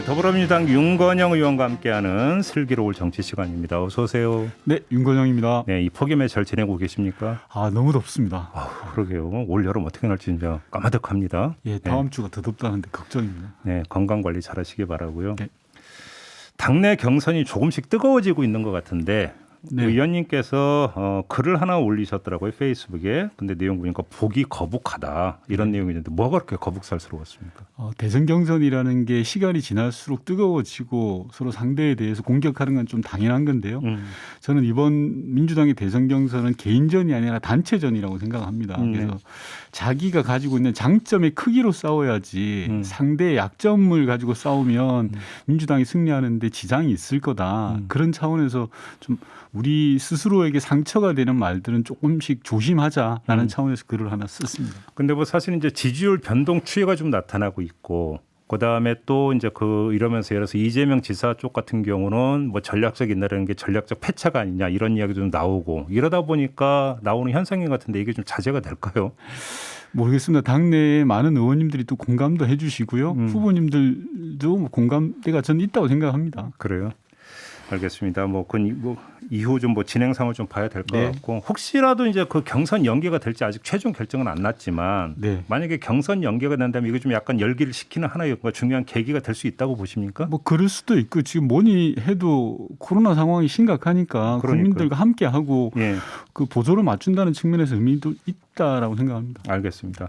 더불어민주당 윤건영 의원과 함께하는 슬기로울 정치 시간입니다. 어서 오세요. 네, 윤건영입니다. 네, 이 폭염에 잘 지내고 계십니까? 너무 덥습니다. 그러게요. 올 여름 어떻게 날지 진짜 까마득합니다. 예, 다음 주가 더 덥다는데 걱정입니다. 네, 건강 관리 잘하시기 바라고요. 네. 당내 경선이 조금씩 뜨거워지고 있는 것 같은데 네. 의원님께서 글을 하나 올리셨더라고요, 페이스북에. 근데 내용 보니까 보기 거북하다 이런 내용이 있는데 뭐가 그렇게 거북살스러웠습니까? 대선 경선이라는 게 시간이 지날수록 뜨거워지고 서로 상대에 대해서 공격하는 건 좀 당연한 건데요. 저는 이번 민주당의 대선 경선은 개인전이 아니라 단체전이라고 생각합니다. 그래서 자기가 가지고 있는 장점의 크기로 싸워야지 상대의 약점을 가지고 싸우면 민주당이 승리하는데 지장이 있을 거다. 그런 차원에서 좀 우리 스스로에게 상처가 되는 말들은 조금씩 조심하자라는 차원에서 글을 하나 썼습니다. 근데 뭐 사실 이제 지지율 변동 추이가 좀 나타나고 있고 그다음에 또 이제 이러면서 예를 들어서 이재명 지사 쪽 같은 경우는 뭐 전략적 인내라는 게 전략적 패착 아니냐 이런 이야기도 좀 나오고 이러다 보니까 나오는 현상인 것 같은데 이게 좀 자제가 될까요? 모르겠습니다. 당내에 많은 의원님들이 또 공감도 해 주시고요. 후보님들도 뭐 공감대가 저는 있다고 생각합니다. 그래요? 알겠습니다. 그 이후 좀 진행 상을 좀 봐야 될 것 네. 같고 혹시라도 이제 그 경선 연기가 될지 아직 최종 결정은 안 났지만 네. 만약에 경선 연기가 된다면 이거 좀 약간 열기를 식히는 하나의 중요한 계기가 될 수 있다고 보십니까? 뭐 그럴 수도 있고 지금 뭐니 해도 코로나 상황이 심각하니까 그러니까요. 국민들과 함께 하고 예. 그 보조를 맞춘다는 측면에서 의미도 있다라고 생각합니다. 알겠습니다.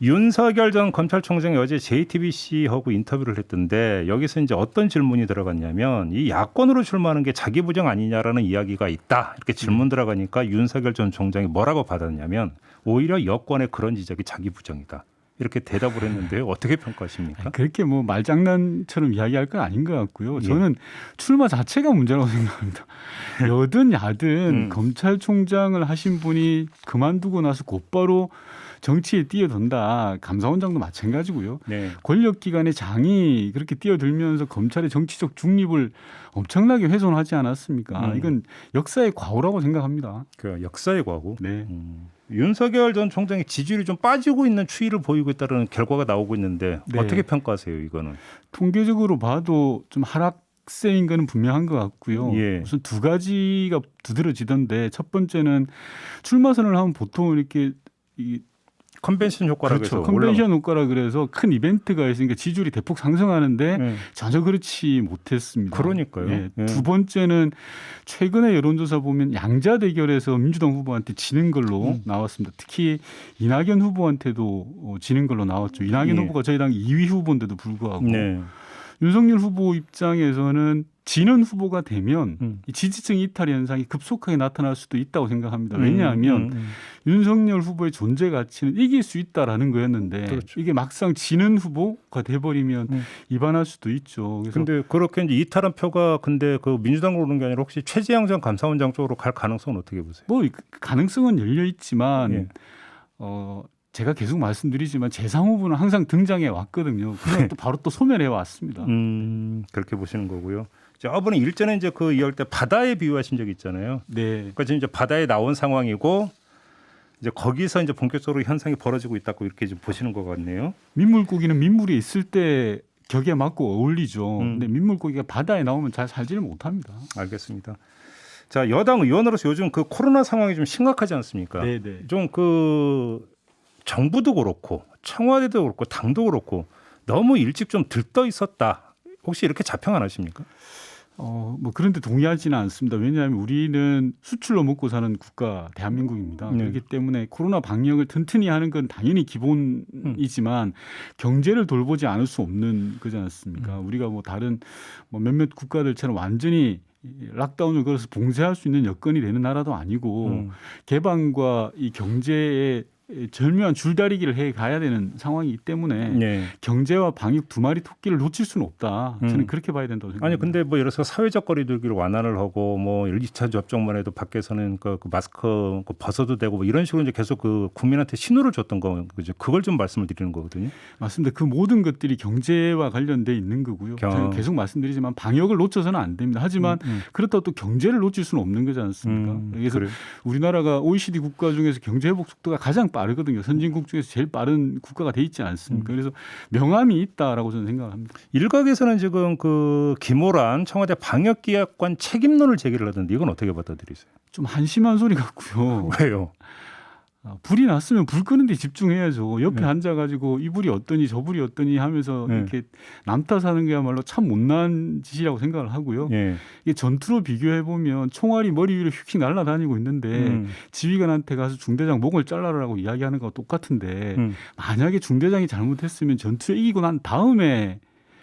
윤석열 전 검찰총장이 어제 JTBC하고 인터뷰를 했던데 여기서 이제 어떤 질문이 들어갔냐면 이 야권으로 출마하는 게 자기 부정 아니냐라는 이야기가 있다 이렇게 질문 들어가니까 윤석열 전 총장이 뭐라고 받았냐면 오히려 여권의 그런 지적이 자기 부정이다 이렇게 대답을 했는데요. 어떻게 평가하십니까? 그렇게 뭐 말장난처럼 이야기할 건 아닌 것 같고요. 예. 저는 출마 자체가 문제라고 생각합니다. 여든 야든 검찰총장을 하신 분이 그만두고 나서 곧바로 정치에 뛰어든다. 감사원장도 마찬가지고요. 네. 권력기관의 장이 그렇게 뛰어들면서 검찰의 정치적 중립을 엄청나게 훼손하지 않았습니까? 이건 역사의 과오라고 생각합니다. 그 역사의 과거. 네. 윤석열 전 총장의 지지율이 좀 빠지고 있는 추이를 보이고 있다는 결과가 나오고 있는데 네. 어떻게 평가하세요, 이거는? 통계적으로 봐도 좀 하락세인 거는 분명한 것 같고요. 예. 우선 두 가지가 두드러지던데 첫 번째는 출마 선언을 하면 보통 이렇게 컨벤션 효과라 그렇죠. 그래서 컨벤션 효과라 그래서 큰 이벤트가 있으니까 지지율이 대폭 상승하는데 전혀 그렇지 못했습니다. 그러니까요. 예. 예. 두 번째는 최근에 여론조사 보면 양자 대결에서 민주당 후보한테 지는 걸로 나왔습니다. 특히 이낙연 후보한테도 지는 걸로 나왔죠. 이낙연 예. 후보가 저희 당 2위 후보인데도 불구하고 네. 윤석열 후보 입장에서는 지는 후보가 되면 이 지지층 이탈 현상이 급속하게 나타날 수도 있다고 생각합니다. 왜냐하면 윤석열 후보의 존재 가치는 이길 수 있다라는 거였는데 그렇죠. 이게 막상 지는 후보가 돼버리면 이반할 수도 있죠. 그래서 근데 그렇게 이제 이탈한 표가 근데 그 민주당으로 오는 게 아니라 혹시 최재형 전 감사원장 쪽으로 갈 가능성은 어떻게 보세요? 뭐 가능성은 열려 있지만 예. 제가 계속 말씀드리지만 재상 후보는 항상 등장해 왔거든요. 그래서 또 바로 또 소멸해 왔습니다. 그렇게 보시는 거고요. 저번에 일전에 이제 그 이야기할 때 바다에 비유하신 적이 있잖아요. 네. 그러니까 지금 이제 바다에 나온 상황이고 이제 거기서 이제 본격적으로 현상이 벌어지고 있다고 이렇게 좀 보시는 것 같네요. 민물고기는 민물에 있을 때 격에 맞고 어울리죠. 근데 민물고기가 바다에 나오면 잘 살지를 못합니다. 알겠습니다. 자, 여당 의원으로서 요즘 그 코로나 상황이 좀 심각하지 않습니까? 네네. 좀 그 정부도 그렇고 청와대도 그렇고 당도 그렇고 너무 일찍 좀 들떠 있었다. 혹시 이렇게 자평 안 하십니까? 뭐 그런데 동의하지는 않습니다. 왜냐하면 우리는 수출로 먹고 사는 국가 대한민국입니다. 네. 그렇기 때문에 코로나 방역을 튼튼히 하는 건 당연히 기본이지만 경제를 돌보지 않을 수 없는 거지 않습니까? 우리가 뭐 다른 몇몇 국가들처럼 완전히 락다운을 걸어서 봉쇄할 수 있는 여건이 되는 나라도 아니고 개방과 이 경제의 절묘한 줄다리기를 해 가야 되는 상황이기 때문에 네. 경제와 방역 두 마리 토끼를 놓칠 수는 없다. 저는 그렇게 봐야 된다고 생각합니다. 아니 근데 뭐 예를 들어서 사회적 거리두기를 완화를 하고 뭐 1~2차 접종만 해도 밖에서는 그 마스크 벗어도 되고 뭐 이런 식으로 이제 계속 그 국민한테 신호를 줬던 거 그죠? 그걸 좀 말씀을 드리는 거거든요. 맞습니다. 그 모든 것들이 경제와 관련돼 있는 거고요. 저는 계속 말씀드리지만 방역을 놓쳐서는 안 됩니다. 하지만 그렇다고 또 경제를 놓칠 수는 없는 거지 않습니까? 그래서 그래요? 우리나라가 OECD 국가 중에서 경제 회복 속도가 가장 빠르거든요. 선진국 중에서 제일 빠른 국가가 돼 있지 않습니까? 그래서 명암이 있다라고 저는 생각을 합니다. 일각에서는 지금 그 김호란 청와대 방역기획관 책임론을 제기를 하던데 이건 어떻게 받아들이세요? 좀 한심한 소리 같고요. 왜요? 불이 났으면 불 끄는 데 집중해야죠. 옆에 네. 앉아가지고 이 불이 어떠니 저 불이 어떠니 하면서 네. 이렇게 남 탓하는 게야말로 참 못난 짓이라고 생각을 하고요. 예. 이게 전투로 비교해 보면 총알이 머리 위로 휙휙 날아다니고 있는데 지휘관한테 가서 중대장 목을 잘라라고 이야기하는 거와 똑같은데 만약에 중대장이 잘못했으면 전투에 이기고 난 다음에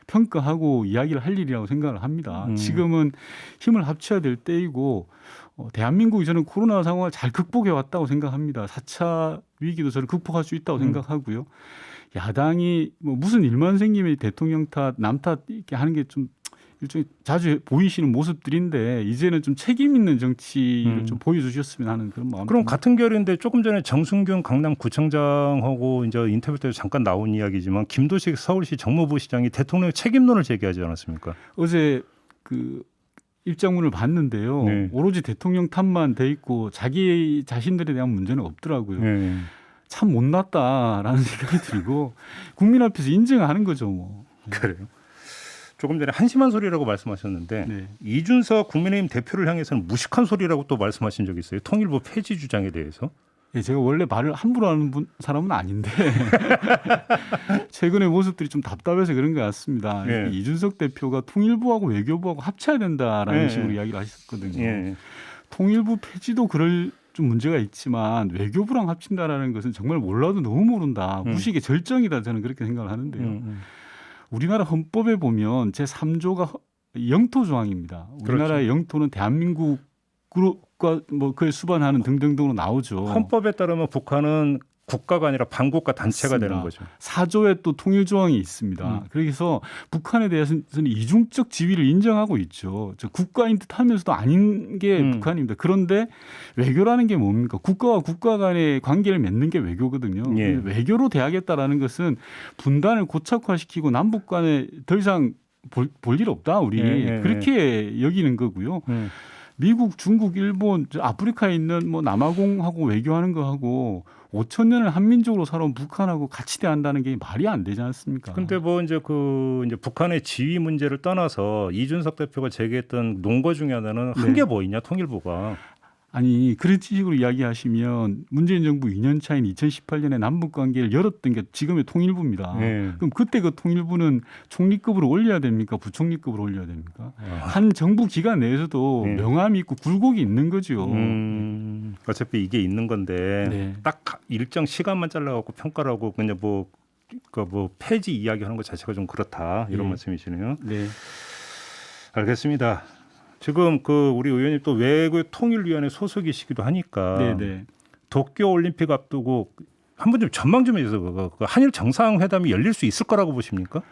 평가하고 이야기를 할 일이라고 생각을 합니다. 지금은 힘을 합쳐야 될 때이고 대한민국이 저는 코로나 상황을 잘 극복해 왔다고 생각합니다. 4차 위기도 저는 극복할 수 있다고 생각하고요. 야당이 뭐 무슨 일만 생기면 대통령 탓, 남 탓 이렇게 하는 게 좀 일종의 자주 보이시는 모습들인데 이제는 좀 책임 있는 정치를 좀 보여주셨으면 하는 그런 마음. 그럼 같은 결인데 조금 전에 정순균 강남구청장하고 이제 인터뷰 때 잠깐 나온 이야기지만 김도식 서울시 정무부시장이 대통령 책임론을 제기하지 않았습니까? 어제 그 입장문을 봤는데요. 네. 오로지 대통령 탓만 돼 있고 자기 자신들에 대한 문제는 없더라고요. 예. 참 못났다라는 생각이 들고 국민 앞에서 인정하는 거죠. 뭐. 그래요. 조금 전에 한심한 소리라고 말씀하셨는데 네. 이준석 국민의힘 대표를 향해서는 무식한 소리라고 또 말씀하신 적이 있어요. 통일부 폐지 주장에 대해서. 예, 제가 원래 말을 함부로 하는 사람은 아닌데 최근의 모습들이 좀 답답해서 그런 것 같습니다. 예. 이준석 대표가 통일부하고 외교부하고 합쳐야 된다라는 예. 식으로 이야기를 하셨거든요. 예. 통일부 폐지도 그럴 좀 문제가 있지만 외교부랑 합친다라는 것은 정말 몰라도 너무 모른다. 무식의 절정이다. 저는 그렇게 생각을 하는데요. 우리나라 헌법에 보면 제3조가 영토 조항입니다. 우리나라의 그렇죠. 영토는 대한민국과 뭐 그에 수반하는 등등등으로 나오죠. 헌법에 따르면 북한은 국가가 아니라 반국가 단체가 맞습니다. 되는 거죠. 4조에 또 통일 조항이 있습니다. 그래서 북한에 대해서는 이중적 지위를 인정하고 있죠. 저 국가인 듯 하면서도 아닌 게 북한입니다. 그런데 외교라는 게 뭡니까? 국가와 국가 간의 관계를 맺는 게 외교거든요. 예. 외교로 대하겠다라는 것은 분단을 고착화시키고 남북 간에 더 이상 볼 일 없다. 우리 예. 그렇게 여기는 거고요. 미국, 중국, 일본, 아프리카에 있는 뭐 남아공하고 외교하는 거하고 5천 년을 한민족으로 살아온 북한하고 같이 대한다는 게 말이 안 되지 않습니까? 근데 뭐 이제 이제 북한의 지위 문제를 떠나서 이준석 대표가 제기했던 논거 중에 하나는 한 게 뭐 있냐 통일부가. 아니 그런 식으로 이야기하시면 문재인 정부 2년 차인 2018년에 남북 관계를 열었던 게 지금의 통일부입니다. 예. 그럼 그때 그 통일부는 총리급으로 올려야 됩니까? 부총리급으로 올려야 됩니까? 한 정부 기관 내에서도 예. 명함이 있고 굴곡이 있는 거죠. 어차피 이게 있는 건데 네. 딱 일정 시간만 잘라갖고 평가를 하고 그냥 뭐 폐지 이야기하는 것 자체가 좀 그렇다 이런 예. 말씀이시네요. 네. 알겠습니다. 지금 우리 의원님 또 외교통일위원회 소속이시기도 하니까 네네. 도쿄 올림픽 앞두고 한번 좀 전망 좀 해주세요. 그 한일 정상회담이 열릴 수 있을 거라고 보십니까?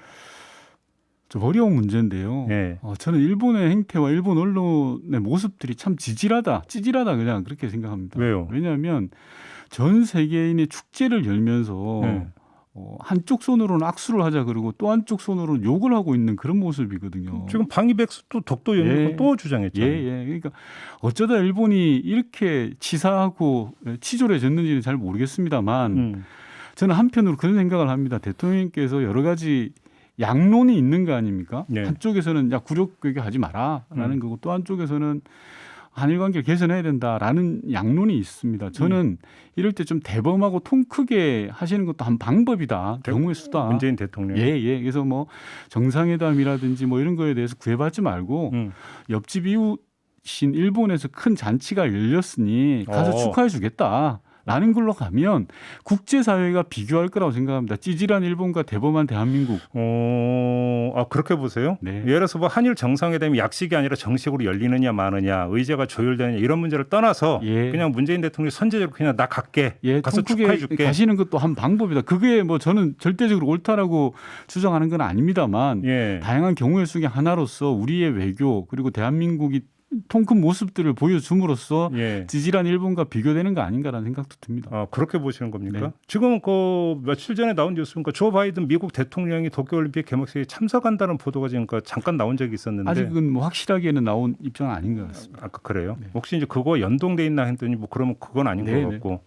좀 어려운 문제인데요. 예. 저는 일본의 행태와 일본 언론의 모습들이 참 찌질하다 그냥 그렇게 생각합니다. 왜요? 왜냐하면 전 세계인의 축제를 열면서 네. 한쪽 손으로는 악수를 하자 그러고 또 한쪽 손으로는 욕을 하고 있는 그런 모습이거든요. 지금 방위백수 또 독도 연구소 예. 또 주장했잖아요. 예. 그러니까 어쩌다 일본이 이렇게 치사하고 치졸해졌는지는 잘 모르겠습니다만 저는 한편으로 그런 생각을 합니다. 대통령께서 여러 가지 양론이 있는 거 아닙니까? 네. 한쪽에서는 야 굴욕 외교하지 마라라는 거고 또 한쪽에서는 한일 관계를 개선해야 된다라는 양론이 있습니다. 저는 이럴 때 좀 대범하고 통 크게 하시는 것도 한 방법이다. 경우의 수다. 문재인 대통령. 예. 그래서 뭐 정상회담이라든지 뭐 이런 거에 대해서 구애받지 말고 옆집 이웃인 일본에서 큰 잔치가 열렸으니 가서 축하해 주겠다. 라는 걸로 가면 국제사회가 비교할 거라고 생각합니다. 찌질한 일본과 대범한 대한민국. 그렇게 보세요? 네. 예를 들어서 뭐 한일 정상회담이 약식이 아니라 정식으로 열리느냐 마느냐, 의제가 조율되느냐 이런 문제를 떠나서 예. 그냥 문재인 대통령이 선제적으로 그냥 나 갈게, 가서 통 크게 축하해 줄게. 가시는 것도 한 방법이다. 그게 뭐 저는 절대적으로 옳다라고 주장하는 건 아닙니다만 예. 다양한 경우의 수의 하나로서 우리의 외교 그리고 대한민국이 통 큰 모습들을 보여줌으로써 예. 찌질한 일본과 비교되는 거 아닌가라는 생각도 듭니다. 그렇게 보시는 겁니까? 네. 지금 며칠 전에 나온 뉴스니까 조 바이든 미국 대통령이 도쿄올림픽 개막식에 참석한다는 보도가 지금 잠깐 나온 적이 있었는데 아직은 뭐 확실하게는 나온 입장은 아닌 것 같습니다. 그래요? 혹시 이제 그거 연동돼 있나 했더니 뭐 그러면 그건 아닌 것 같고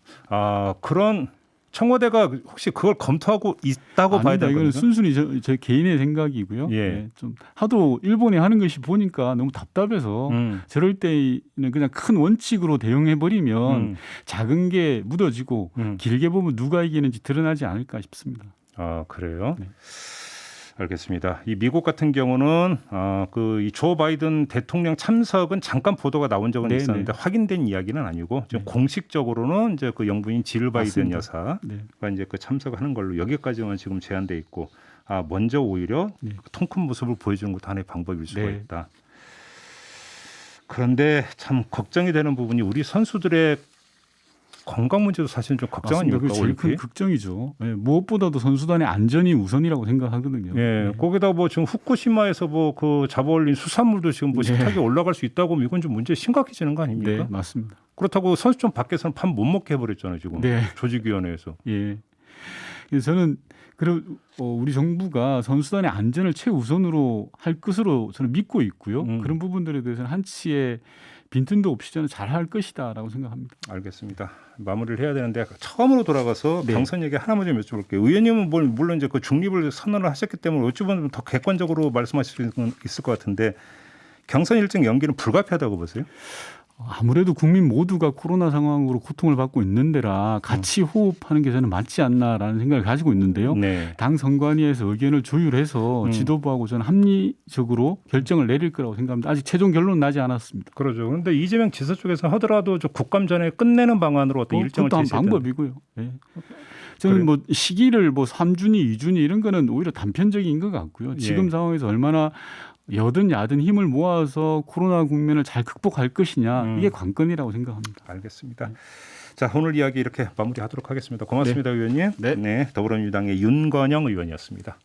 그런 청와대가 혹시 그걸 검토하고 있다고 봐야 아닙니다. 되는 이건 겁니까? 순순히 제 개인의 생각이고요. 예. 네, 좀 하도 일본이 하는 것이 보니까 너무 답답해서 저럴 때는 그냥 큰 원칙으로 대응해 버리면 작은 게 묻어지고 길게 보면 누가 이기는지 드러나지 않을까 싶습니다. 아, 그래요? 네. 알겠습니다. 이 미국 같은 경우는 이 조 바이든 대통령 참석은 잠깐 보도가 나온 적은 네, 있었는데 확인된 이야기는 아니고 지금 공식적으로는 이제 그 영부인 질 바이든 맞습니다. 여사가 네. 이제 그 참석하는 걸로 여기까지만 지금 제한돼 있고 먼저 오히려 네. 통 큰 모습을 보여주는 것도 하나의 방법일 수가 네. 있다. 그런데 참 걱정이 되는 부분이 우리 선수들의 건강 문제도 사실은 좀 걱정 맞습니다. 아닙니까? 그게 제일 큰 올림픽? 걱정이죠. 네, 무엇보다도 선수단의 안전이 우선이라고 생각하거든요. 예, 네. 거기다 뭐 지금 후쿠시마에서 뭐 그 잡아올린 수산물도 지금 뭐 네. 식탁에 올라갈 수 있다고 하면 이건 좀 문제 심각해지는 거 아닙니까? 네, 맞습니다. 그렇다고 선수촌 밖에서는 밥 못 먹게 해버렸잖아요 지금 네. 조직위원회에서. 예. 그래서 저는 우리 정부가 선수단의 안전을 최우선으로 할 것으로 저는 믿고 있고요. 그런 부분들에 대해서는 한치의 빈틈도 없이 저는 잘할 것이다라고 생각합니다. 알겠습니다. 마무리를 해야 되는데 처음으로 돌아가서 네. 경선 얘기 하나만 좀 여쭤볼게요. 의원님은 물론 이제 그 중립을 선언을 하셨기 때문에 어찌 보면 더 객관적으로 말씀하실 수 있을 것 같은데 경선 일정 연기는 불가피하다고 보세요? 아무래도 국민 모두가 코로나 상황으로 고통을 받고 있는 데라 같이 호흡하는 게 저는 맞지 않나라는 생각을 가지고 있는데요. 네. 당 선관위에서 의견을 조율해서 지도부하고 저는 합리적으로 결정을 내릴 거라고 생각합니다. 아직 최종 결론은 나지 않았습니다. 그러죠. 그런데 이재명 지사 쪽에서 하더라도 저 국감 전에 끝내는 방안으로 어떤 일정을 그것도 한 제시했다는. 방법이고요. 네. 저는 그래요? 뭐 시기를 3주니 2주니 이런 거는 오히려 단편적인 것 같고요. 지금 예. 상황에서 얼마나 여든 야든 힘을 모아서 코로나 국면을 잘 극복할 것이냐 이게 관건이라고 생각합니다. 알겠습니다. 자, 오늘 이야기 이렇게 마무리하도록 하겠습니다. 고맙습니다, 의원님. 네, 더불어민주당의 윤건영 의원이었습니다.